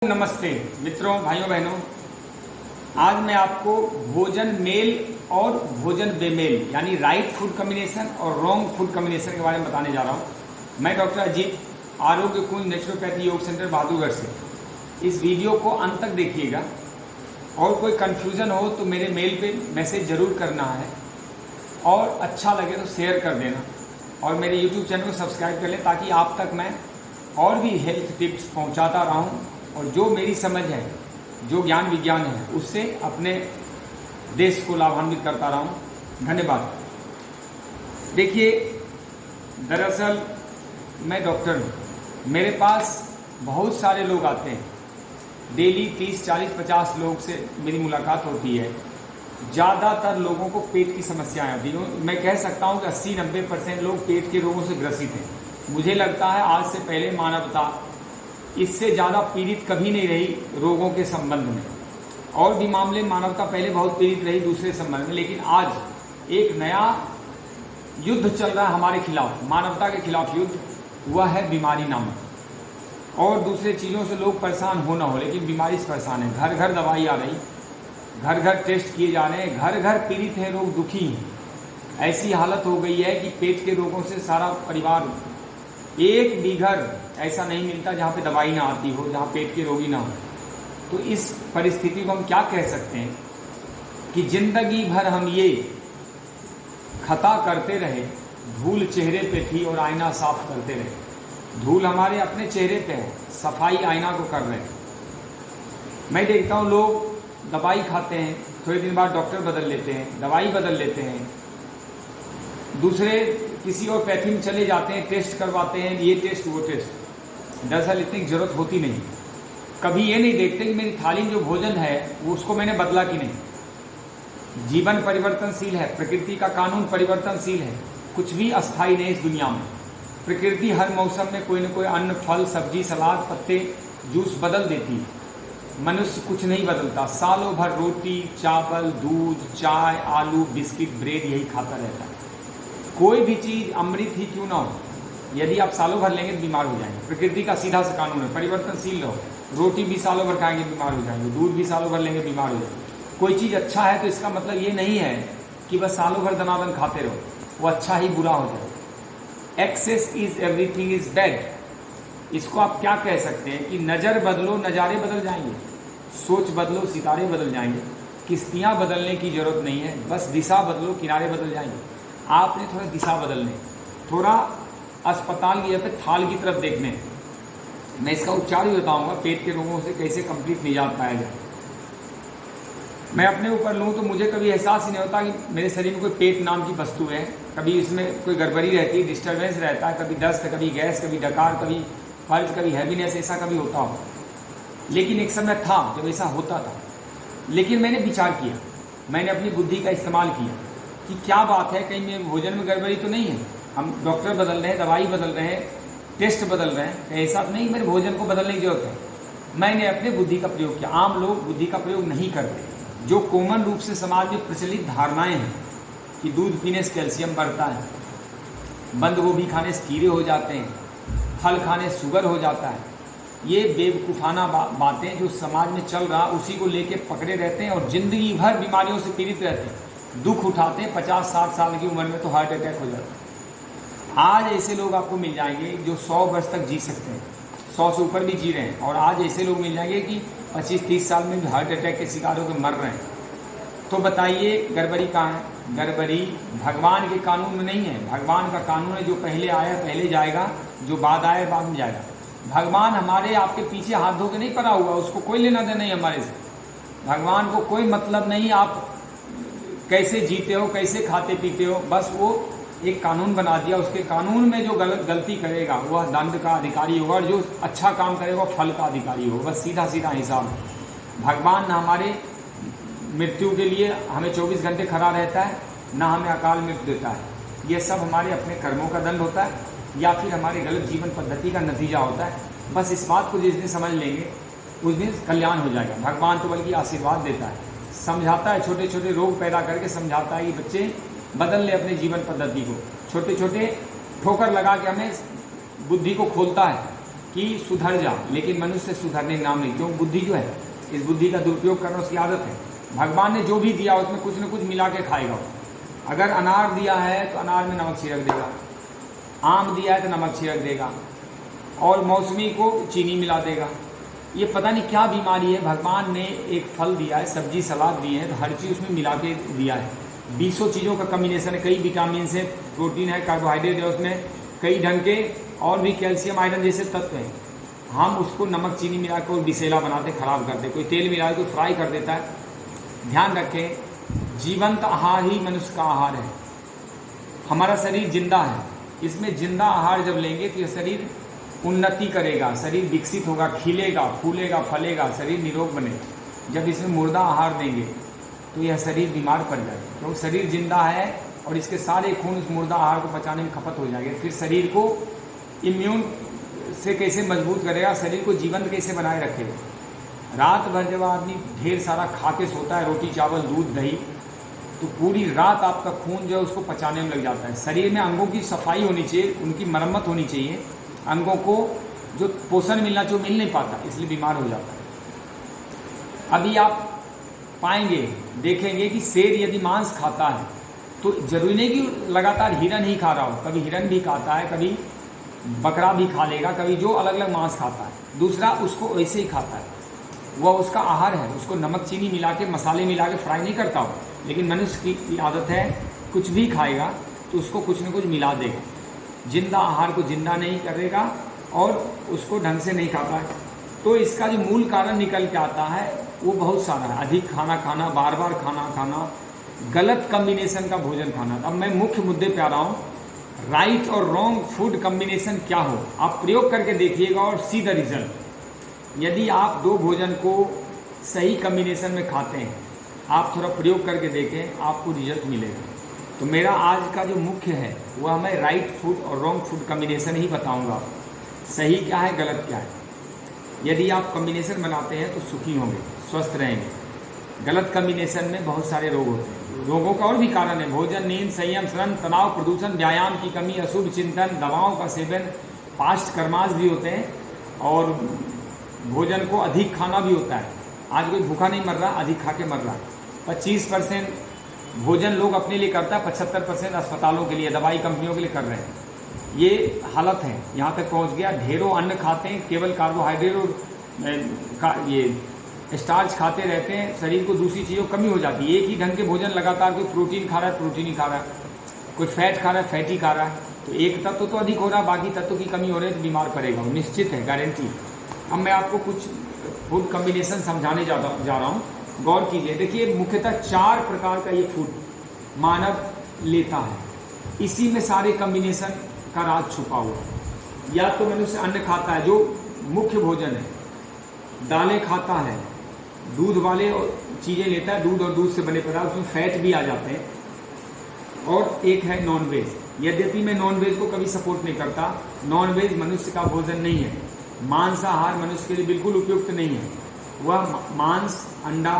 नमस्ते मित्रों, भाइयों बहनों। आज मैं आपको भोजन मेल और भोजन बेमेल यानी राइट फूड कॉम्बिनेशन और रॉन्ग फूड कॉम्बिनेशन के बारे में बताने जा रहा हूं। मैं डॉक्टर अजीत, आरोग्य कुंज नेचुरोपैथी योग सेंटर बहादुरगढ़ से। इस वीडियो को अंत तक देखिएगा और कोई कन्फ्यूज़न हो तो मेरे मेल पे मैसेज ज़रूर करना है और अच्छा लगे तो शेयर कर देना और मेरे यूट्यूब चैनल को सब्सक्राइब कर लें ताकि आप तक मैं और भी हेल्थ टिप्स पहुंचाता रहूं और जो मेरी समझ है, जो ज्ञान विज्ञान है, उससे अपने देश को लाभान्वित करता रहूं। धन्यवाद। देखिए, दरअसल मैं डॉक्टर हूँ। मेरे पास बहुत सारे लोग आते हैं, डेली 30, 40, 50 लोग से मेरी मुलाकात होती है। ज़्यादातर लोगों को पेट की समस्याएं होती हैं। मैं कह सकता हूँ कि 80-90% लोग पेट के रोगों से ग्रसित हैं। मुझे लगता है आज से पहले मानवता इससे ज़्यादा पीड़ित कभी नहीं रही रोगों के संबंध में। और भी मामले मानवता पहले बहुत पीड़ित रही दूसरे संबंध में, लेकिन आज एक नया युद्ध चल रहा है हमारे खिलाफ, मानवता के खिलाफ युद्ध। वह है बीमारी नामक। और दूसरे चीज़ों से लोग परेशान हो ना हो, लेकिन बीमारी से परेशान है। घर घर दवाई आ रही, घर घर टेस्ट किए जा रहे हैं, घर घर पीड़ित हैं, लोग दुखी हैं। ऐसी हालत हो गई है कि पेट के रोगों से सारा परिवार, एक भी घर ऐसा नहीं मिलता जहाँ पे दवाई ना आती हो, जहाँ पेट के रोगी ना हो। तो इस परिस्थिति को हम क्या कह सकते हैं कि जिंदगी भर हम ये खता करते रहे, धूल चेहरे पे थी और आईना साफ करते रहे। धूल हमारे अपने चेहरे पे है, सफाई आईना को कर रहे हैं। मैं देखता हूँ लोग दवाई खाते हैं, थोड़े दिन बाद डॉक्टर बदल लेते हैं, दवाई बदल लेते हैं, दूसरे किसी और पैथी में चले जाते हैं, टेस्ट करवाते हैं, ये टेस्ट वो टेस्ट। दरअसल इतनी जरूरत होती नहीं। कभी ये नहीं देखते कि मेरी थाली में जो भोजन है वो उसको मैंने बदला कि नहीं। जीवन परिवर्तनशील है, प्रकृति का कानून परिवर्तनशील है, कुछ भी अस्थायी नहीं इस दुनिया में। प्रकृति हर मौसम में कोई न कोई अन्न, फल, सब्जी, सलाद, पत्ते, जूस बदल देती है। मनुष्य कुछ नहीं बदलता। सालों भर रोटी, चावल, दूध, चाय, आलू, बिस्किट, ब्रेड यही खाता रहता है। कोई भी चीज़ अमृत ही क्यों ना हो, यदि आप सालों भर लेंगे तो बीमार हो जाएंगे। प्रकृति का सीधा सा कानून है, परिवर्तनशील रहो। रोटी भी सालों भर खाएंगे बीमार हो जाएंगे, दूध भी सालों भर लेंगे बीमार हो जाएंगे। कोई चीज़ अच्छा है तो इसका मतलब ये नहीं है कि बस सालों भर दनादन खाते रहो, वो अच्छा ही बुरा हो जाए। Excess is everything is bad. इसको आप क्या कह सकते हैं कि नज़र बदलो नज़ारे बदल जाएंगे, सोच बदलो सितारे बदल जाएंगे। किश्तियाँ बदलने की जरूरत नहीं है, बस दिशा बदलो किनारे बदल जाएंगे। आपने थोड़ा दिशा बदलने, थोड़ा अस्पताल की जगह पे थाल की तरफ देखने। मैं इसका उपचार भी बताऊंगा, पेट के रोगों से कैसे कंप्लीट निजात पाया जाए। मैं अपने ऊपर लूँ तो मुझे कभी एहसास ही नहीं होता कि मेरे शरीर में कोई पेट नाम की वस्तु है। कभी इसमें कोई गड़बड़ी रहती है, डिस्टर्बेंस रहता है, कभी दस्त, कभी गैस, कभी डकार, कभी फर्ज, कभी हैवीनेस, ऐसा कभी होता हो। लेकिन एक समय था जब ऐसा होता था। लेकिन मैंने विचार किया, मैंने अपनी बुद्धि का इस्तेमाल किया कि क्या बात है, कहीं मेरे भोजन में गड़बड़ी तो नहीं है। हम डॉक्टर बदल रहे हैं, दवाई बदल रहे हैं, टेस्ट बदल रहे हैं, ऐसा नहीं मेरे भोजन को बदलने की जरूरत है। मैंने अपने बुद्धि का प्रयोग किया। आम लोग बुद्धि का प्रयोग नहीं करते। जो कॉमन रूप से समाज में प्रचलित धारणाएं हैं कि दूध पीने से कैल्शियम बढ़ता है, बंद गोभी खाने से कीड़े हो जाते हैं, फल खाने से शुगर हो जाता है, ये बेवकूफ़ाना बातें जो समाज में चल रहा उसी को लेके पकड़े रहते हैं और ज़िंदगी भर बीमारियों से पीड़ित रहते हैं। दुख उठाते हैं, 50-60 साल की उम्र में तो हार्ट अटैक हो जाता है। आज ऐसे लोग आपको मिल जाएंगे जो 100 वर्ष तक जी सकते हैं, 100 से ऊपर भी जी रहे हैं। और आज ऐसे लोग मिल जाएंगे कि 25-30 साल में भी हार्ट अटैक के शिकार होकर मर रहे हैं। तो बताइए गड़बड़ी कहाँ है? गड़बड़ी भगवान के कानून में नहीं है। भगवान का कानून है जो पहले आया पहले जाएगा, जो बाद आया बाद में जाएगा। भगवान हमारे आपके पीछे हाथ धो के नहीं पड़ा हुआ, उसको कोई लेना देना नहीं हमारे से। भगवान को कोई मतलब नहीं आप कैसे जीते हो, कैसे खाते पीते हो। बस वो एक कानून बना दिया, उसके कानून में जो गलती करेगा वह दंड का अधिकारी होगा और जो अच्छा काम करेगा वह फल का अधिकारी होगा। बस सीधा सीधा हिसाब है। भगवान न हमारे मृत्यु के लिए हमें 24 घंटे खड़ा रहता है, ना हमें अकाल मृत्यु देता है। ये सब हमारे अपने कर्मों का दंड होता है या फिर हमारे गलत जीवन पद्धति का नतीजा होता है। बस इस बात को जिस दिन समझ लेंगे उस दिन कल्याण हो जाएगा। भगवान तो बल्कि आशीर्वाद देता है, समझाता है, छोटे छोटे रोग पैदा करके समझाता है कि बच्चे बदल ले अपने जीवन पद्धति को। छोटे छोटे ठोकर लगा के हमें बुद्धि को खोलता है कि सुधर जा, लेकिन मनुष्य सुधरने का नाम नहीं। क्यों? बुद्धि जो है, इस बुद्धि का दुरुपयोग करना उसकी आदत है। भगवान ने जो भी दिया उसमें कुछ न कुछ मिला के खाएगा। अगर अनार दिया है तो अनार में नमक छिड़क देगा, आम दिया है तो नमक छिड़क देगा, और मौसमी को चीनी मिला देगा। ये पता नहीं क्या बीमारी है। भगवान ने एक फल दिया है, सब्जी सलाद दी है, तो हर चीज़ उसमें मिला के दिया है। 20 चीज़ों का कम्बिनेशन है, कई विटामिन है, प्रोटीन है, कार्बोहाइड्रेट है, उसमें कई ढंग के और भी कैल्शियम आयरन जैसे तत्व हैं। हम उसको नमक चीनी मिला के और विषैला बनाते, खराब करते, कोई तेल मिला के फ्राई कर देता है। ध्यान रखें, जीवंत आहार ही मनुष्य का आहार है। हमारा शरीर जिंदा है, इसमें जिंदा आहार जब लेंगे तो यह शरीर उन्नति करेगा, शरीर विकसित होगा, खिलेगा, फूलेगा, फलेगा, शरीर निरोग बनेगा। जब इसमें मुर्दा आहार देंगे तो यह शरीर बीमार पड़ जाएगा, क्योंकि शरीर जिंदा है और इसके सारे खून उस मुर्दा आहार को पचाने में खपत हो जाएंगे। फिर शरीर को इम्यून से कैसे मजबूत करेगा, शरीर को जीवंत कैसे बनाए रखेगा। रात भर जब आदमी ढेर सारा खा के सोता है, रोटी चावल दूध दही, तो पूरी रात आपका खून जो है उसको पचाने में लग जाता है। शरीर में अंगों की सफाई होनी चाहिए, उनकी मरम्मत होनी चाहिए, अंगों को जो पोषण मिलना चाहिए मिल नहीं पाता, इसलिए बीमार हो जाता है। अभी आप पाएंगे, देखेंगे कि शेर यदि मांस खाता है तो जरूरी नहीं कि लगातार हिरन ही खा रहा हो, कभी हिरन भी खाता है, कभी बकरा भी खा लेगा, कभी जो अलग अलग मांस खाता है। दूसरा, उसको ऐसे ही खाता है, वह उसका आहार है, उसको नमक चीनी मिला के, मसाले मिला के फ्राई नहीं करता हो। लेकिन मनुष्य की आदत है, कुछ भी खाएगा तो उसको कुछ न कुछ मिला देगा, जिंदा आहार को जिंदा नहीं करेगा और उसको ढंग से नहीं खाता है। तो इसका जो मूल कारण निकल के आता है वो बहुत सारा है। अधिक खाना खाना, बार बार खाना खाना, गलत कम्बिनेशन का भोजन खाना। अब मैं मुख्य मुद्दे पे आ रहा हूँ, राइट और रॉन्ग फूड कम्बिनेशन क्या हो। आप प्रयोग करके देखिएगा और सी द रिजल्ट। यदि आप दो भोजन को सही कम्बिनेशन में खाते हैं, आप थोड़ा प्रयोग करके देखें, आपको रिजल्ट मिलेगा। तो मेरा आज का जो मुख्य है वह मैं राइट फूड और रॉन्ग फूड कम्बिनेशन ही बताऊंगा, सही क्या है गलत क्या है। यदि आप कम्बिनेशन बनाते हैं तो सुखी होंगे, स्वस्थ रहेंगे। गलत कम्बिनेशन में बहुत सारे रोग होते हैं। रोगों का और भी कारण है, भोजन, नींद, संयम, श्रम, तनाव, प्रदूषण, व्यायाम की कमी, अशुभ चिंतन, दवाओं का सेवन, पास्ट कर्माश भी होते हैं, और भोजन को अधिक खाना भी होता है। आज कोई भूखा नहीं मर रहा, अधिक खा के मर रहा है। 25% भोजन लोग अपने लिए करता है, 75% अस्पतालों के लिए, दवाई कंपनियों के लिए कर रहे हैं। ये हालत है, यहाँ तक पहुँच गया। ढेरों अन्न खाते हैं, केवल कार्बोहाइड्रेट और ये स्टार्च खाते रहते हैं, शरीर को दूसरी चीज़ों कमी हो जाती है। एक ही ढंग के भोजन लगातार, कोई प्रोटीन खा रहा है प्रोटीन ही खा रहा है, कोई फैट खा रहा है फैट ही खा रहा है, तो एक तत्व तो अधिक हो रहा है, बाकी तत्व की कमी हो रही है, तो बीमार पड़ेगा, निश्चित है, गारंटी। अब मैं आपको कुछ फूड कम्बिनेशन समझाने जा रहा हूँ, गौर कीजिए। देखिए, मुख्यतः 4 प्रकार का ये फूड मानव लेता है, इसी में सारे कम्बिनेशन का राज छुपा हुआ है। या तो मनुष्य अन्न खाता है, जो मुख्य भोजन है, दालें खाता है, दूध वाले चीज़ें लेता है, दूध और दूध से बने पदार्थ, उसमें फैट भी आ जाते हैं, और एक है नॉनवेज। यद्यपि मैं नॉनवेज को कभी सपोर्ट नहीं करता, नॉनवेज मनुष्य का भोजन नहीं है, मांसाहार मनुष्य के लिए बिल्कुल उपयुक्त नहीं है। वह मांस, अंडा,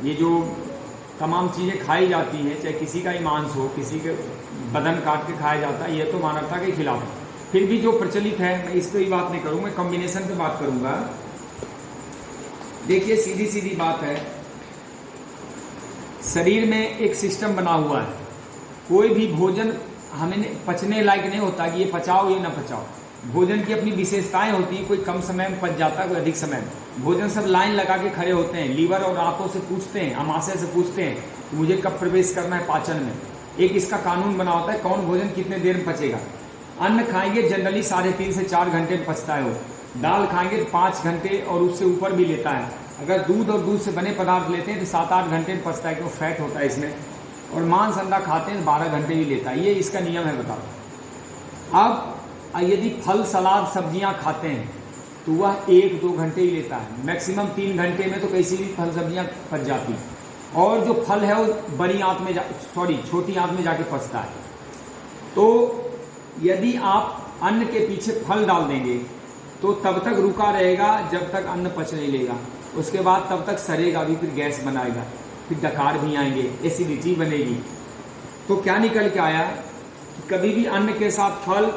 ये जो तमाम चीज़ें खाई जाती हैं, चाहे किसी का ही मांस हो, किसी के बदन काट के खाया जाता है, यह तो मानवता के खिलाफ है। फिर भी जो प्रचलित है, मैं इस पर ही बात नहीं करूँगा, मैं कम्बिनेशन पे बात करूँगा। देखिए, सीधी सीधी बात है, शरीर में एक सिस्टम बना हुआ है, कोई भी भोजन हमें पचने लायक नहीं होता कि ये पचाओ ये ना पचाओ। भोजन की अपनी विशेषताएं होती है, कोई कम समय में पच जाता है, कोई अधिक समय में। भोजन सब लाइन लगा के खड़े होते हैं, लीवर और आंतों से पूछते हैं, अमाशय से पूछते हैं कि मुझे कब प्रवेश करना है पाचन में। एक इसका कानून बना होता है, कौन भोजन कितने देर में पचेगा। अन्न खाएंगे जनरली 3.5 से 4 घंटे में पचता है वो, दाल खाएंगे तो 5 घंटे और उससे ऊपर भी लेता है। अगर दूध और दूध से बने पदार्थ लेते हैं तो 7-8 घंटे में पचता है, क्योंकि फैट होता है इसमें। और मांस अंडा खाते हैं तो 12 घंटे भी लेता है, ये इसका नियम है, बताओ। अब यदि फल सलाद सब्जियां खाते हैं तो वह 1-2 घंटे ही लेता है, मैक्सिमम 3 घंटे में तो कैसी भी फल सब्जियां पच जाती हैं। और जो फल है वो बड़ी आंत में छोटी आंत में जाके पचता है। तो यदि आप अन्न के पीछे फल डाल देंगे तो तब तक रुका रहेगा जब तक अन्न पच नहीं लेगा, उसके बाद तब तक सड़ेगा भी, फिर गैस बनाएगा, फिर डकार भी आएंगे, एसिडिटी बनेगी। तो क्या निकल के आया कि कभी भी अन्न के साथ फल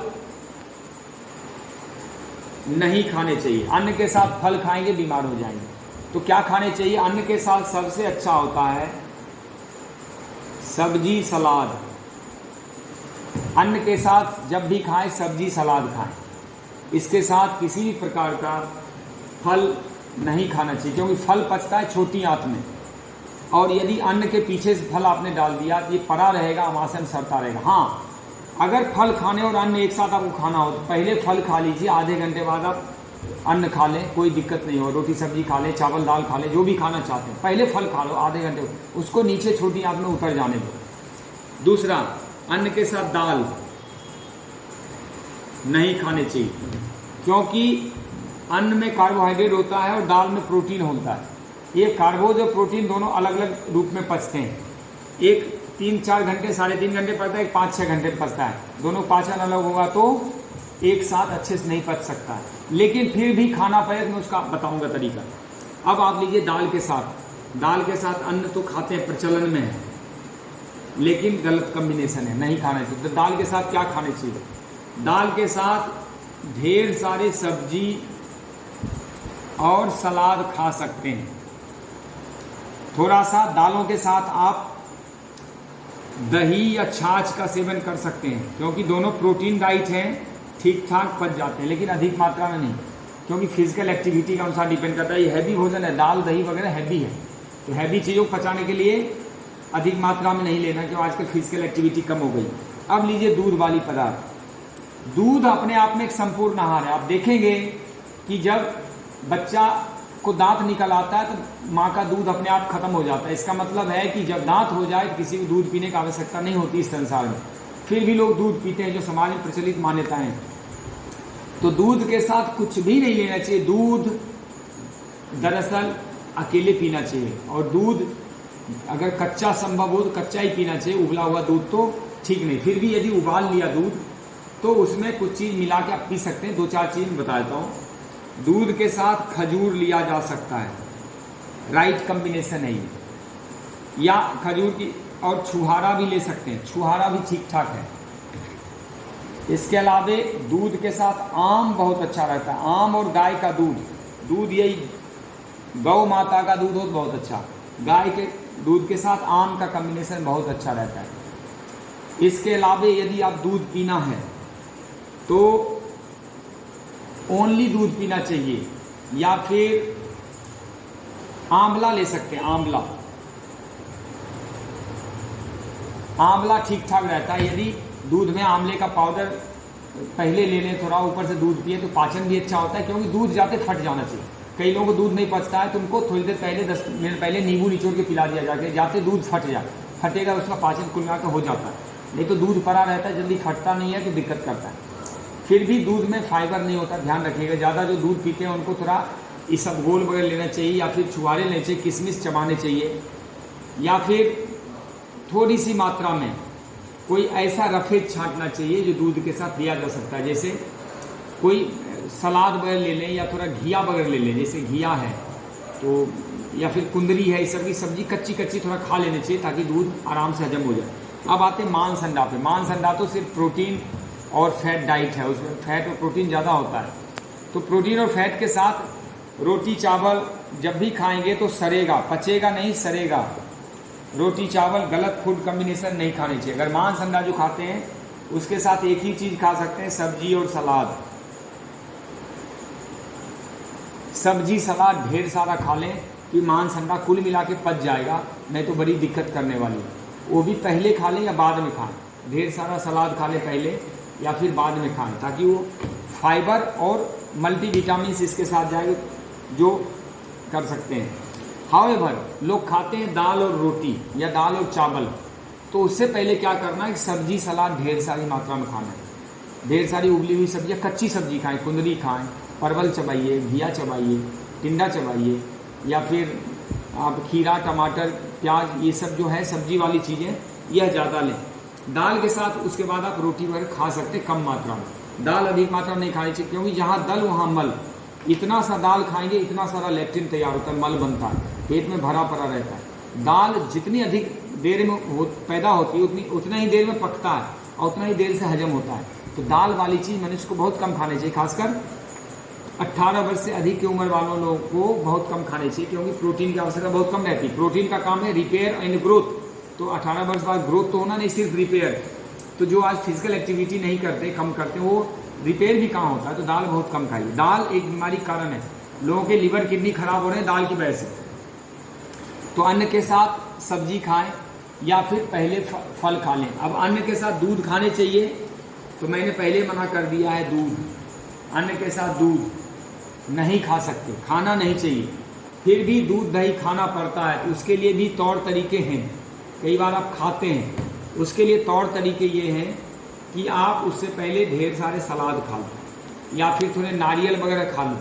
नहीं खाने चाहिए। अन्न के साथ फल खाएंगे बीमार हो जाएंगे। तो क्या खाने चाहिए? अन्न के साथ सबसे अच्छा होता है सब्जी सलाद। अन्न के साथ जब भी खाएं सब्जी सलाद खाएं। इसके साथ किसी भी प्रकार का फल नहीं खाना चाहिए, क्योंकि फल पचता है छोटी आंत में, और यदि अन्न के पीछे से फल आपने डाल दिया तो ये पड़ा रहेगा, अमासन सड़ता रहेगा। हाँ, अगर फल खाने और अन्न एक साथ आपको खाना हो तो पहले फल खा लीजिए, आधे घंटे बाद आप अन्न खा लें, कोई दिक्कत नहीं हो। रोटी सब्जी खा लें, चावल दाल खा लें, जो भी खाना चाहते हैं, पहले फल खा लो आधे घंटे, उसको नीचे छोटी आंत में उतर जाने दो। दूसरा, अन्न के साथ दाल नहीं खाने चाहिए, क्योंकि अन्न में कार्बोहाइड्रेट होता है और दाल में प्रोटीन होता है। ये कार्बोज और प्रोटीन दोनों अलग अलग रूप में पचते हैं। एक 3-4 घंटे 3.5 घंटे पचता है, एक 5-6 घंटे पचता है। दोनों पाचन अलग होगा तो एक साथ अच्छे से नहीं पच सकता है, लेकिन फिर भी खाना पड़े तो मैं उसका बताऊंगा तरीका। अब आप लीजिए दाल के साथ अन्न तो खाते हैं, प्रचलन में है, लेकिन गलत कॉम्बिनेशन है, नहीं खाना चाहिए। तो दाल के साथ क्या खाने चाहिए? दाल के साथ ढेर सारे सब्जी और सलाद खा सकते हैं। थोड़ा सा दालों के साथ आप दही या छाछ का सेवन कर सकते हैं, क्योंकि दोनों प्रोटीन डाइट हैं, ठीक ठाक पच जाते हैं, लेकिन अधिक मात्रा में नहीं, क्योंकि फिजिकल एक्टिविटी के अनुसार डिपेंड करता है। ये हैवी भोजन है, दाल दही वगैरह हैवी है, तो हैवी चीज़ों को पचाने के लिए अधिक मात्रा में नहीं लेना, क्योंकि आजकल फिजिकल एक्टिविटी कम हो गई। अब लीजिए दूध वाली पदार्थ। दूध अपने आप में एक संपूर्ण आहार है। आप देखेंगे कि जब बच्चा को दांत निकल आता है तो माँ का दूध अपने आप खत्म हो जाता है। इसका मतलब है कि जब दांत हो जाए तो किसी को दूध पीने की आवश्यकता नहीं होती इस संसार में, फिर भी लोग दूध पीते हैं, जो समाज में प्रचलित मान्यताएं। तो दूध के साथ कुछ भी नहीं लेना चाहिए। दूध दरअसल अकेले पीना चाहिए, और दूध अगर कच्चा संभव हो तो कच्चा ही पीना चाहिए, उबला हुआ दूध तो ठीक नहीं। फिर भी यदि उबाल लिया दूध तो उसमें कुछ चीज़ मिला के आप पी सकते हैं। 2-4 चीज़ बता देता हूँ। दूध के साथ खजूर लिया जा सकता है, राइट कॉम्बिनेशन है ये, या खजूर की, और छुहारा भी ले सकते हैं, छुहारा भी ठीक ठाक है। इसके अलावा दूध के साथ आम बहुत अच्छा रहता है। आम और गाय का दूध यही गौ माता का दूध हो तो बहुत अच्छा, गाय के दूध के साथ आम का कॉम्बिनेशन बहुत अच्छा रहता है। इसके अलावा यदि आप दूध पीना है तो ओनली दूध पीना चाहिए, या फिर आंवला ले सकते हैं। आंवला ठीक ठाक रहता है। यदि दूध में आंवले का पाउडर पहले ले लें, थोड़ा ऊपर से दूध पिए तो पाचन भी अच्छा होता है, क्योंकि दूध जाते फट जाना चाहिए। कई लोगों को दूध नहीं पचता है तो उनको थोड़ी देर पहले 10 मिनट पहले नींबू निचोड़ के पिला दिया जाके, जाते दूध फटेगा, उसका पाचन कुल मिलाकर हो जाता है। नहीं तो दूध पड़ा रहता है, जल्दी फटता नहीं है तो दिक्कत करता है। फिर भी दूध में फाइबर नहीं होता, ध्यान रखिएगा। ज़्यादा जो दूध पीते हैं उनको थोड़ा इसबगोल वगैरह लेना चाहिए, या फिर छुहारे लेने चाहिए, किशमिश चबाने चाहिए, या फिर थोड़ी सी मात्रा में कोई ऐसा रफेद छांटना चाहिए जो दूध के साथ दिया जा सकता है। जैसे कोई सलाद वगैरह ले लें, या थोड़ा घिया वगैरह ले लें, जैसे घिया है तो, या फिर कुंदरी है, इस सब की सब्जी कच्ची थोड़ा खा लेनी चाहिए, ताकि दूध आराम से हजम हो जाए। अब आते हैं मांस अंडा पे। मांस अंडा तो सिर्फ प्रोटीन और फैट डाइट है, उसमें फैट और प्रोटीन ज़्यादा होता है। तो प्रोटीन और फैट के साथ रोटी चावल जब भी खाएंगे तो सड़ेगा, पचेगा नहीं, सड़ेगा। रोटी चावल गलत फूड कॉम्बिनेशन नहीं खानी चाहिए। अगर मांस अंडा जो खाते हैं उसके साथ एक ही चीज़ खा सकते हैं, सब्जी और सलाद। सब्जी सलाद ढेर सारा खा लें कि मांस अंडा कुल मिला के पच जाएगा, नहीं तो बड़ी दिक्कत करने वाली है। वो भी पहले खा लें या बाद में खाएं। ढेर सारा सलाद खा लें पहले या फिर बाद में खाएं, ताकि वो फाइबर और मल्टीविटामिन इसके साथ जाएंगे जो कर सकते हैं। हाउएवर लोग खाते हैं दाल और रोटी या दाल और चावल, तो उससे पहले क्या करना है कि सब्जी सलाद ढेर सारी मात्रा में खाना है। ढेर सारी उबली हुई सब्जियां, कच्ची सब्जी खाएं, कुंदरी खाएं, परवल चबाइए, घिया चबाइए, टिंडा चबाइए, या फिर आप खीरा टमाटर प्याज ये सब जो है सब्जी वाली चीज़ें यह ज़्यादा लें। दाल के साथ उसके बाद आप रोटी वगैरह खा सकते हैं कम मात्रा में। दाल अधिक मात्रा में नहीं खानी चाहिए, क्योंकि जहाँ दल वहाँ मल। इतना सा दाल खाएंगे इतना सारा लेक्टिन तैयार होता है, मल बनता है, पेट में भरा पड़ा रहता है। दाल जितनी अधिक देर में पैदा होती है उतना ही देर में पकता है और उतना ही देर से हजम होता है। तो दाल वाली चीज़ मनुष्य को बहुत कम खानी चाहिए, खासकर 18 वर्ष से अधिक की उम्र वालों लोगों को बहुत कम खाने चाहिए, क्योंकि प्रोटीन की आवश्यकता बहुत कम रहती है। प्रोटीन का काम है रिपेयर एंड ग्रोथ, तो 18 वर्ष बाद ग्रोथ तो होना नहीं, सिर्फ रिपेयर। तो जो आज फिजिकल एक्टिविटी नहीं करते, कम करते, वो रिपेयर भी कहाँ होता है। तो दाल बहुत कम खाइए। दाल एक बीमारी कारण है, लोगों के लिवर किडनी खराब हो रहे हैं दाल की वजह से। तो अन्न के साथ सब्जी खाएं या फिर पहले फल खा लें। अब अन्न के साथ दूध खाने चाहिए, तो मैंने पहले मना कर दिया है, दूध, अन्न के साथ दूध नहीं खा सकते, खाना नहीं चाहिए। फिर भी दूध दही खाना पड़ता है, तो उसके लिए भी तौर तरीके हैं। कई बार आप खाते हैं, उसके लिए तौर तरीके ये हैं कि आप उससे पहले ढेर सारे सलाद खा लो या फिर थोड़े नारियल वगैरह खा लो।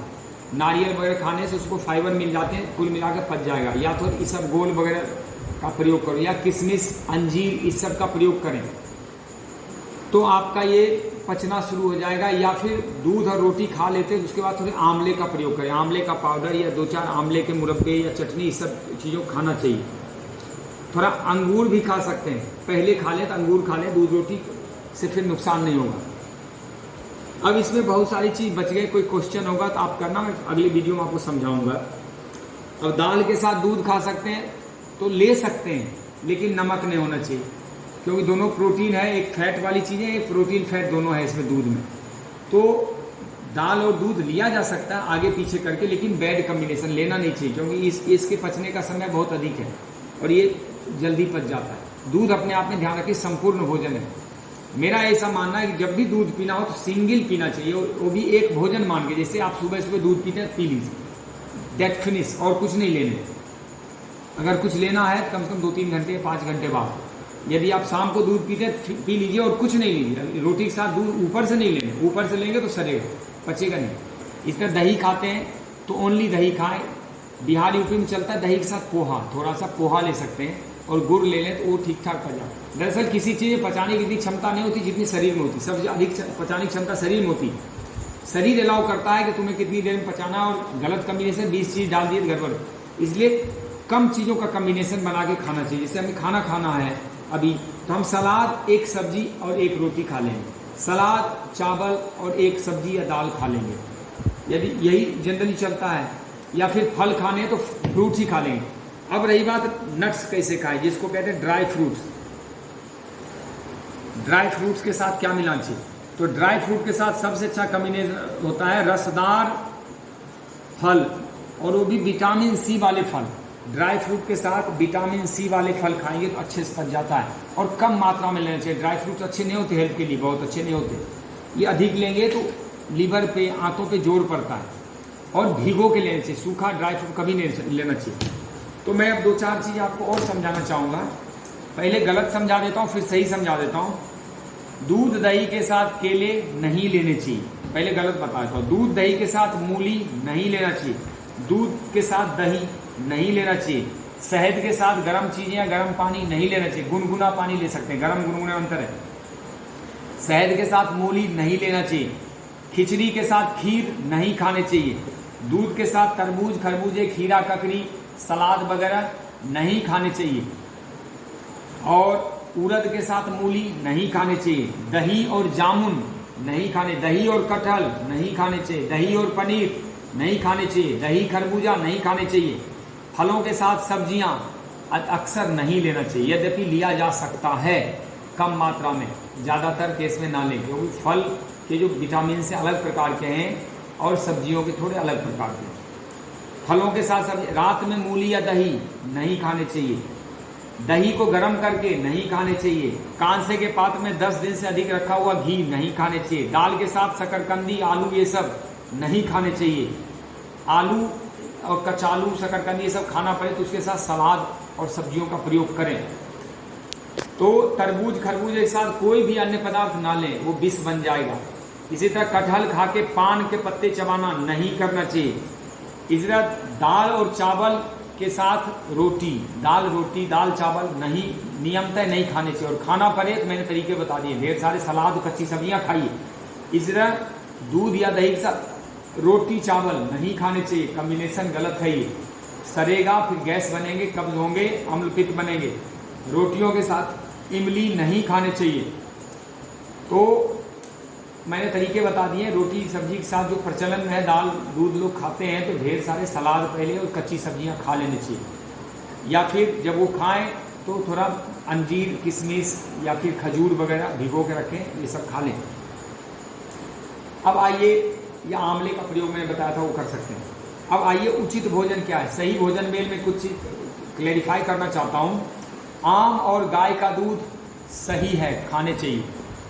नारियल वगैरह खाने से उसको फाइबर मिल जाते हैं, कुल मिला के पच जाएगा। या तो इसबगोल वगैरह का प्रयोग करो या किशमिश, अंजीर, इस सब का प्रयोग करें, तो आपका ये पचना शुरू हो जाएगा। या फिर दूध और रोटी खा लेते हैं, उसके बाद थोड़े आंवले का प्रयोग करें, आंवले का पाउडर या 2-4 आंवले के मुरब्बे या चटनी, इस सब चीज़ों को खाना चाहिए। थोड़ा अंगूर भी खा सकते हैं, पहले खा लें तो अंगूर खा लें, दूध रोटी से फिर नुकसान नहीं होगा। अब इसमें बहुत सारी चीज़ बच गए, कोई क्वेश्चन होगा तो आप करना, मैं अगली वीडियो में आपको समझाऊंगा। अब दाल के साथ दूध खा सकते हैं तो ले सकते हैं, लेकिन नमक नहीं होना चाहिए, क्योंकि दोनों प्रोटीन है, एक फैट वाली चीज़ है, एक प्रोटीन फैट दोनों है इसमें दूध में। तो दाल और दूध लिया जा सकता है आगे पीछे करके, लेकिन बैड कम्बिनेशन लेना नहीं चाहिए, क्योंकि इसके पचने का समय बहुत अधिक है और ये जल्दी पच जाता है। दूध अपने आप में ध्यान रखिए संपूर्ण भोजन है। मेरा ऐसा मानना है कि जब भी दूध पीना हो तो सिंगल पीना चाहिए, वो भी एक भोजन मान के। जैसे आप सुबह सुबह दूध पीते हैं, पी लीजिए, डेट फिनिश, और कुछ नहीं लेने। अगर कुछ लेना है तो कम से कम 2-3 घंटे 5 घंटे बाद। यदि आप शाम को दूध पीते हैं, पी लीजिए और कुछ नहीं लीजिए। रोटी के साथ दूध ऊपर से नहीं लेने, ऊपर से लेंगे तो सड़ेगा, पचेगा नहीं। इस तरह दही खाते हैं तो ओनली दही खाएं। बिहार यूपी में चलता है दही के साथ पोहा, थोड़ा सा पोहा ले सकते हैं और गुड़ ले लें तो वो ठीक ठाक पच जाता है। दरअसल किसी चीज़ पचाने की इतनी क्षमता नहीं होती जितनी शरीर में होती, सबसे अधिक पचाने की क्षमता शरीर में होती। शरीर अलाउ करता है कि तुम्हें कितनी देर में पचाना, और गलत कम्बिनेशन 20 चीज़ डाल दिए गड़बड़। इसलिए कम चीज़ों का कम्बिनेशन बना के खाना चाहिए। जैसे हमें खाना खाना है अभी, तो हम सलाद, एक सब्जी और एक रोटी खा लेंगे, सलाद, चावल और एक सब्जी या दाल खा लेंगे, यदि यही जनरली चलता है। या फिर फल खाने हैं तो फ्रूट्स ही खा लेंगे। अब रही बात नट्स कैसे खाएं, जिसको कहते हैं ड्राई फ्रूट्स। ड्राई फ्रूट्स के साथ क्या मिलाना चाहिए? तो ड्राई फ्रूट के साथ सबसे अच्छा कॉम्बिनेशन होता है रसदार फल, और वो भी विटामिन सी वाले फल। ड्राई फ्रूट के साथ विटामिन सी वाले फल खाएंगे तो अच्छे से पच जाता है, और कम मात्रा में लेना चाहिए। ड्राई फ्रूट्स अच्छे नहीं होते हेल्थ के लिए, बहुत अच्छे नहीं होते। ये अधिक लेंगे तो लीवर पे, आंतों पे जोर पड़ता है, और भिगो के लेना चाहिए। सूखा ड्राई फ्रूट कभी नहीं लेना चाहिए। तो मैं अब 2-4 चीज़ आपको और समझाना चाहूँगा। पहले गलत समझा देता हूँ, फिर सही समझा देता हूँ। दूध दही के साथ केले नहीं लेने चाहिए, पहले गलत बता देता हूँ। दूध दही के साथ मूली नहीं लेना चाहिए, दूध के साथ दही नहीं लेना चाहिए। शहद के साथ गर्म चीज़ें या गर्म पानी नहीं लेना चाहिए, गुनगुना पानी ले सकते हैं, गर्म गुनगुना अंतर है। शहद के साथ मूली नहीं लेना चाहिए। खिचड़ी के साथ खीर नहीं खाने चाहिए। दूध के साथ तरबूज, खरबूजे, खीरा, ककड़ी, सलाद वगैरह नहीं खाने चाहिए। और उड़द के साथ मूली नहीं खाने चाहिए। दही और जामुन नहीं खाने, दही और कटहल नहीं खाने चाहिए। दही और पनीर नहीं खाने चाहिए। दही खरबूजा नहीं खाने चाहिए। फलों के साथ सब्जियां अक्सर नहीं लेना चाहिए, यद्यपि लिया जा सकता है कम मात्रा में, ज़्यादातर केस में ना लें, क्योंकि फल के जो विटामिन से अलग प्रकार के हैं और सब्जियों के थोड़े अलग प्रकार के हैं। फलों के साथ सब्जी, रात में मूली या दही नहीं खाने चाहिए। दही को गर्म करके नहीं खाने चाहिए। कांसे के पात्र में 10 दिन से अधिक रखा हुआ घी नहीं खाने चाहिए। दाल के साथ शकरकंदी, आलू, ये सब नहीं खाने चाहिए। आलू और कचालू, शकरकंदी ये सब खाना पड़े तो उसके साथ सलाद और सब्जियों का प्रयोग करें। तो तरबूज खरबूज के साथ कोई भी अन्य पदार्थ ना लें, वो विष बन जाएगा। इसी तरह कटहल खा के पान के पत्ते चबाना नहीं करना चाहिए। इसी तरह दाल और चावल के साथ रोटी, दाल चावल नहीं, नियमतः नहीं खाने चाहिए। और खाना पड़े तो मैंने तरीके बता दिए, ढेर सारे सलाद, कच्ची सब्जियां खाइए। इसी तरह दूध या दही के साथ रोटी चावल नहीं खाने चाहिए, कॉम्बिनेशन गलत है ये, सड़ेगा, फिर गैस बनेंगे, कब्ज होंगे, अम्लपित्त बनेंगे। रोटियों के साथ इमली नहीं खाने चाहिए। तो मैंने तरीके बता दिए। रोटी सब्जी के साथ जो प्रचलन में है, दाल दूध लोग खाते हैं, तो ढेर सारे सलाद पहले और कच्ची सब्जियां खा लेनी चाहिए, या फिर जब वो खाएं तो थोड़ा अंजीर किशमिश या फिर खजूर वगैरह भिगो के रखें, ये सब खा लें। अब आइए, या आंवले का प्रयोग मैंने बताया था वो कर सकते हैं। अब आइए, उचित भोजन क्या है। सही भोजन मेल में कुछ क्लेरिफाई करना चाहता हूँ। आम और गाय का दूध सही है, खाने चाहिए।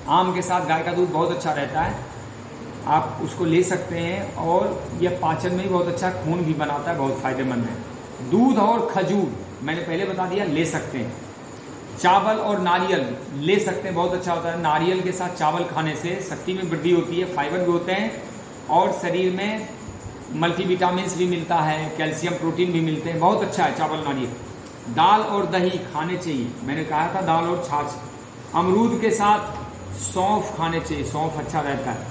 आम के साथ गाय का दूध बहुत अच्छा रहता है, आप उसको ले सकते हैं, और यह पाचन में भी बहुत अच्छा, खून भी बनाता है, बहुत फायदेमंद है। दूध और खजूर मैंने पहले बता दिया, ले सकते हैं। चावल और नारियल ले सकते हैं, बहुत अच्छा होता है। नारियल के साथ चावल खाने से शक्ति में वृद्धि होती है, फाइबर भी होते हैं, और शरीर में मल्टीविटामिन्स भी मिलता है, कैल्शियम प्रोटीन भी मिलते हैं, बहुत अच्छा है चावल नारियल। दाल और दही खाने चाहिए, मैंने कहा था दाल और छाछ। अमरूद के साथ सौंफ खाने चाहिए, सौंफ अच्छा रहता है।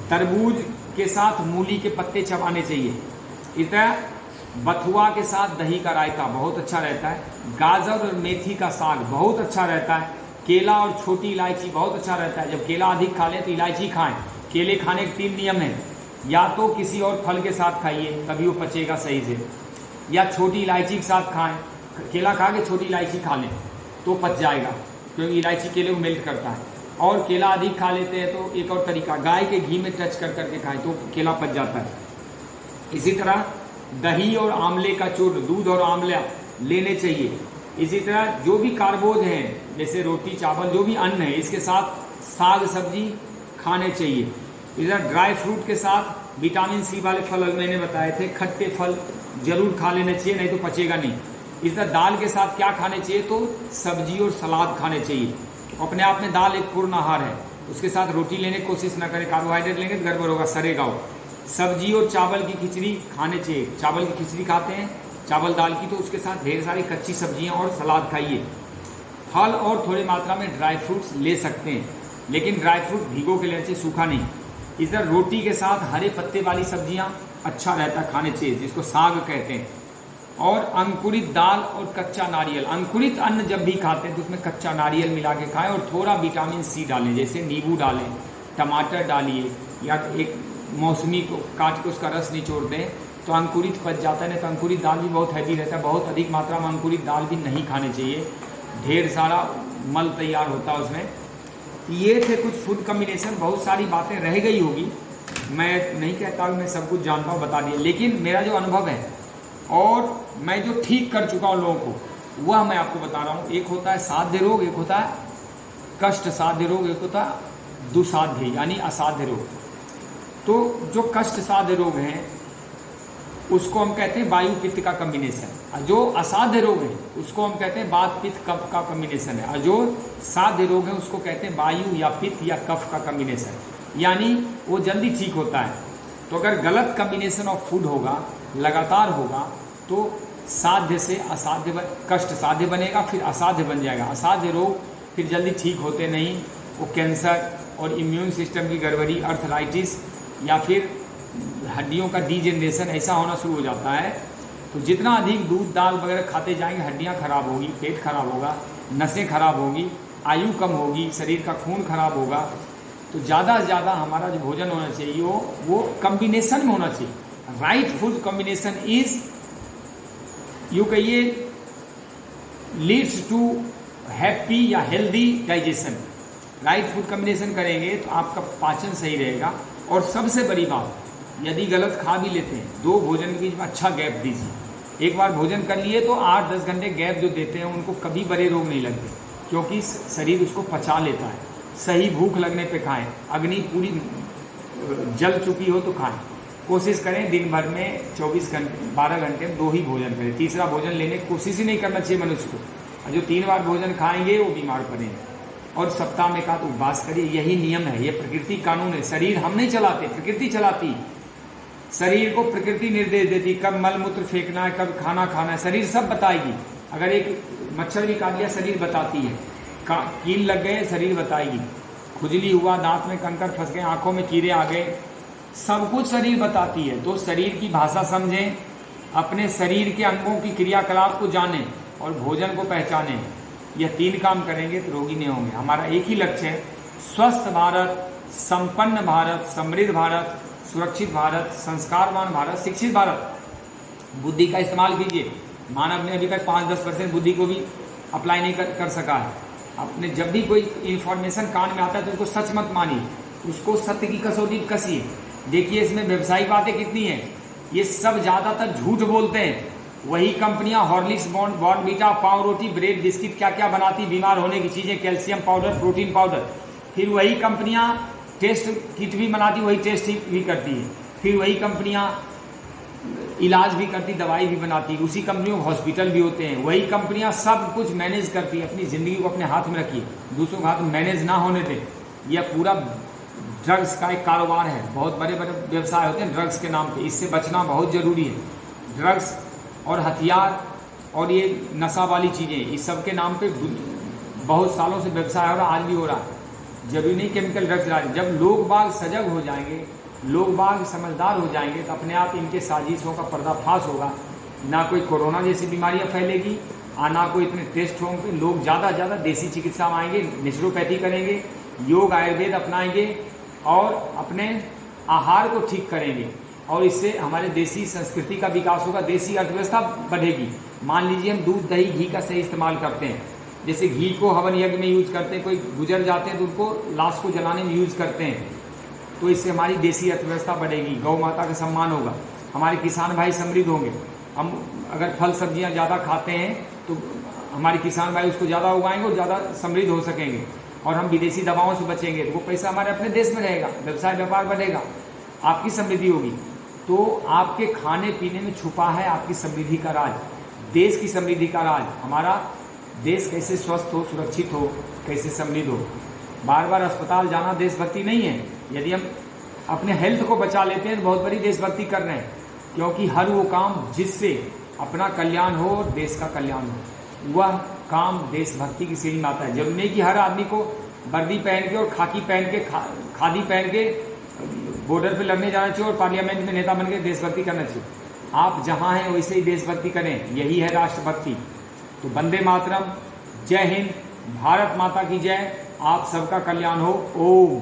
तरबूज के साथ मूली के पत्ते चबाने चाहिए। इस तरह बथुआ के साथ दही का रायता बहुत अच्छा रहता है। गाजर और मेथी का साग बहुत अच्छा रहता है। केला और छोटी इलायची बहुत अच्छा रहता है। जब केला अधिक खा लें तो इलायची खाएं। केले खाने के 3 नियम हैं, या तो किसी और फल के साथ खाइए तभी वो पचेगा सही से, या छोटी इलायची के साथ खाएं। केला खा के छोटी इलायची खा लें तो पच जाएगा, क्योंकि इलायची केले को मेल्ट करता है। और केला अधिक खा लेते हैं तो एक और तरीका, गाय के घी में टच कर करके खाएं तो केला पच जाता है। इसी तरह दही और आंवले का चूर्ण, दूध और आंवला लेने चाहिए। इसी तरह जो भी कार्बोज हैं, जैसे रोटी चावल, जो भी अन्न है, इसके साथ साग सब्जी खाने चाहिए। इधर ड्राई फ्रूट के साथ विटामिन सी वाले फल मैंने बताए थे, खट्टे फल जरूर खा लेने चाहिए, नहीं तो पचेगा नहीं। इस तरह दाल के साथ क्या खाने चाहिए, तो सब्जी और सलाद खाने चाहिए। अपने आप में दाल एक पूर्ण आहार है, उसके साथ रोटी लेने की कोशिश न करें, कार्बोहाइड्रेट लेंगे तो गड़बड़ होगा, सरेगा वो। सब्जी और चावल की खिचड़ी खाने चाहिए। चावल की खिचड़ी खाते हैं, चावल दाल की, तो उसके साथ ढेर सारी कच्ची सब्जियां और सलाद खाइए। फल और थोड़ी मात्रा में ड्राई फ्रूट्स ले सकते हैं, लेकिन ड्राई फ्रूट भिगो के लेना चाहिए, सूखा नहीं। इधर रोटी के साथ हरे पत्ते वाली सब्जियां अच्छा रहता है, खाने चाहिए, जिसको साग कहते हैं। और अंकुरित दाल और कच्चा नारियल, अंकुरित अन्न जब भी खाते हैं तो उसमें कच्चा नारियल मिला के खाएं, और थोड़ा विटामिन सी डालें, जैसे नींबू डालें, टमाटर डालिए, या एक मौसमी को काट के उसका रस निचोड़ दें तो अंकुरित पच जाता है। नहीं तो अंकुरित दाल भी बहुत हैवी रहता है, बहुत अधिक मात्रा में अंकुरित दाल भी नहीं खाने चाहिए, ढेर सारा मल तैयार होता है उसमें। ये थे कुछ फूड कम्बिनेशन, बहुत सारी बातें रह गई होगी, मैं नहीं कहता हूँ मैं सब कुछ जानता हूँ, बता दिया, लेकिन मेरा जो अनुभव है और मैं जो ठीक कर चुका हूँ लोगों को, वह मैं आपको बता रहा हूँ। एक होता है साध्य रोग, एक होता है कष्ट साध्य रोग, एक होता है दुसाध्य यानी असाध्य रोग। तो जो कष्ट साध्य रोग हैं उसको हम कहते हैं वायु पित्त का कम्बिनेशन, और जो असाध्य रोग है उसको हम कहते हैं वात पित्त कफ का कम्बिनेशन है, और जो साध्य रोग है उसको कहते हैं वायु या पित्त या कफ का कम्बिनेशन, यानी वो जल्दी ठीक होता है। तो अगर गलत कम्बिनेशन ऑफ फूड होगा, लगातार होगा, तो साध्य से असाध्य कष्ट साध्य बनेगा, फिर असाध्य बन जाएगा। असाध्य रोग फिर जल्दी ठीक होते नहीं, वो कैंसर और इम्यून सिस्टम की गड़बड़ी, अर्थराइटिस, या फिर हड्डियों का डीजेनरेशन ऐसा होना शुरू हो जाता है। तो जितना अधिक दूध दाल वगैरह खाते जाएंगे, हड्डियां खराब होगी, पेट खराब होगा, नसें खराब होगी, आयु कम होगी, शरीर का खून खराब होगा। तो ज़्यादा से ज़्यादा हमारा जो भोजन होना चाहिए वो कम्बिनेशन में होना चाहिए। Right food combination is, you कहिए, लीड्स टू हैप्पी या healthy digestion. Right food combination करेंगे तो आपका पाचन सही रहेगा। और सबसे बड़ी बात, यदि गलत खा भी लेते हैं, 2 भोजन के बीच में अच्छा गैप दीजिए। एक बार भोजन कर लिए तो 8-10 घंटे गैप जो देते हैं उनको कभी बड़े रोग नहीं लगते, क्योंकि शरीर उसको पचा लेता है। सही भूख लगने पे खाएं, अग्नि पूरी जल चुकी हो तो खाएं। कोशिश करें दिन भर में 24 घंटे 12 घंटे में 2 ही भोजन करें, तीसरा भोजन लेने की कोशिश ही नहीं करना चाहिए मनुष्य को। और जो 3 बार भोजन खाएंगे वो बीमार पड़ेंगे। और सप्ताह में कहा तो उपवास करिए, यही नियम है, ये प्रकृति कानून है। शरीर हम नहीं चलाते, प्रकृति चलाती। शरीर को प्रकृति निर्देश देती, कब मल मूत्र फेंकना है, कब खाना खाना है, शरीर सब बताएगी। अगर एक मच्छर भी काट लिया, शरीर बताती है। कील लग गए, शरीर बताएगी। खुजली हुआ, दांत में कंकड़ फंस गए, आंखों में कीड़े आ गए, सब कुछ शरीर बताती है। तो शरीर की भाषा समझें, अपने शरीर के अंगों की क्रियाकलाप को जानें और भोजन को पहचानें। यह 3 काम करेंगे तो रोगी नहीं होंगे। हमारा एक ही लक्ष्य है, स्वस्थ भारत, संपन्न भारत, समृद्ध भारत, सुरक्षित भारत, संस्कारवान भारत, शिक्षित भारत। बुद्धि का इस्तेमाल कीजिए। मानव ने अभी तक 5-10% बुद्धि को भी अप्लाई नहीं कर सका है। अपने जब भी कोई इन्फॉर्मेशन कान में आता है तो उसको सच मत मानिए, उसको सत्य की कसौटी कसिए। देखिए इसमें व्यवसायिक बातें कितनी हैं, ये सब ज़्यादातर झूठ बोलते हैं। वही कंपनियां हॉर्लिक्स, बॉर्नवीटा, पाव रोटी, ब्रेड, बिस्किट क्या क्या बनाती, बीमार होने की चीज़ें, कैल्शियम पाउडर, प्रोटीन पाउडर। फिर वही कंपनियां टेस्ट किट भी बनाती, वही टेस्ट भी करती है। फिर वही कंपनियां इलाज भी करती, दवाई भी बनाती, उसी कंपनियों में हॉस्पिटल भी होते हैं। वही कंपनियां सब कुछ मैनेज करती। अपनी ज़िंदगी को अपने हाथ में रखिए, दूसरों के हाथ में मैनेज ना होने दें। यह पूरा ड्रग्स का एक कारोबार है, बहुत बड़े बड़े व्यवसाय होते हैं ड्रग्स के नाम पे। इससे बचना बहुत ज़रूरी है। ड्रग्स और हथियार और ये नशा वाली चीज़ें, इस सब के नाम पे बहुत सालों से व्यवसाय हो रहा, आज भी हो रहा है। जरूरी नहीं केमिकल ड्रग्स डालें। जब लोग बाग सजग हो जाएंगे, लोग बाग समझदार हो जाएंगे, तो अपने आप इनके साजिशों का पर्दाफाश होगा। ना कोई कोरोना जैसी बीमारियां फैलेगी और ना कोई इतने टेस्ट होंगे। लोग ज़्यादा से ज़्यादा देसी चिकित्सा में आएंगे, नेचुरोपैथी करेंगे, योग आयुर्वेद अपनाएंगे और अपने आहार को ठीक करेंगे। और इससे हमारे देसी संस्कृति का विकास होगा, देसी अर्थव्यवस्था बढ़ेगी। मान लीजिए हम दूध, दही, घी का सही इस्तेमाल करते हैं। जैसे घी को हवन यज्ञ में यूज करते हैं, कोई गुजर जाते हैं तो उनको लाश को जलाने में यूज करते हैं, तो इससे हमारी देसी अर्थव्यवस्था बढ़ेगी, गौ माता का सम्मान होगा, हमारे किसान भाई समृद्ध होंगे। हम अगर फल सब्जियां ज़्यादा खाते हैं तो हमारे किसान भाई उसको ज़्यादा उगाएंगे और ज़्यादा समृद्ध हो सकेंगे। और हम विदेशी दवाओं से बचेंगे तो वो पैसा हमारे अपने देश में रहेगा, व्यवसाय व्यापार बढ़ेगा, आपकी समृद्धि होगी। तो आपके खाने पीने में छुपा है आपकी समृद्धि का राज, देश की समृद्धि का राज। हमारा देश कैसे स्वस्थ हो, सुरक्षित हो, कैसे समृद्ध हो। बार बार अस्पताल जाना देशभक्ति नहीं है। यदि हम अपने हेल्थ को बचा लेते हैं तो बहुत बड़ी देशभक्ति कर रहे हैं, क्योंकि हर वो काम जिससे अपना कल्याण हो और देश का कल्याण हो, वह काम देशभक्ति की सीढ़ी में आता है। जरूरी नहीं कि हर आदमी को वर्दी पहन के और खाकी पहन के, खादी पहन के बॉर्डर पे लड़ने जाना चाहिए और पार्लियामेंट में नेता बन के देशभक्ति करना चाहिए। आप जहाँ हैं वैसे ही देशभक्ति करें, यही है राष्ट्रभक्ति। तो वंदे मातरम, जय हिंद, भारत माता की जय। आप सबका कल्याण हो। ओम।